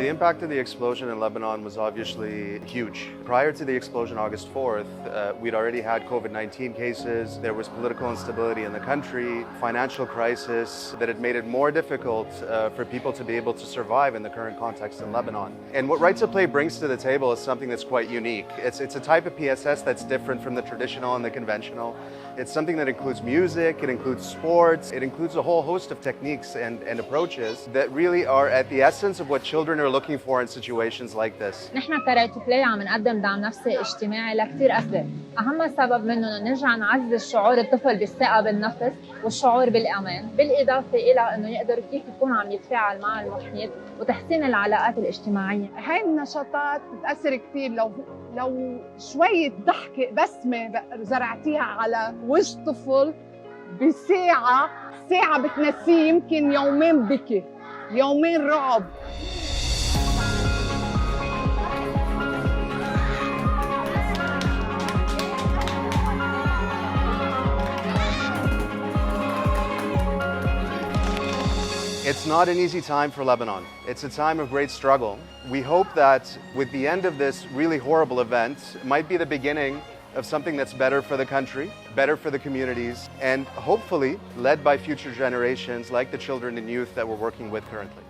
The impact of the explosion in Lebanon was obviously huge. Prior to the explosion August 4th, we'd already had COVID-19 cases, there was political instability in the country, financial crisis that had made it more difficult for people to be able to survive in the current context in Lebanon. And what Right to Play brings to the table is something that's quite unique. It's a type of PSS that's different from the traditional and the conventional. It's something that includes music, it includes sports, it includes a whole host of techniques and approaches that really are at the essence of what children are looking for in situations like this. نحن كرايت بلاي عم نقدم دعم نفسي اجتماعي لكثير أسباب، أهم سبب منه إنه نرجع نعزز شعور الطفل بالثقة بالنفس والشعور بالأمان، بالإضافة إلى إنه يقدر كيف يكون عم يتفاعل مع المحيط وتحسين العلاقات الاجتماعية. هاي النشاطات بتأثر كثير لو شوية ضحكة بسمة زرعتيها على وجه طفل ساعة بتنسيه يمكن يومين بكي، يومين رعب. It's not an easy time for Lebanon. It's a time of great struggle. We hope that with the end of this really horrible event, it might be the beginning of something that's better for the country, better for the communities, and hopefully led by future generations like the children and youth that we're working with currently.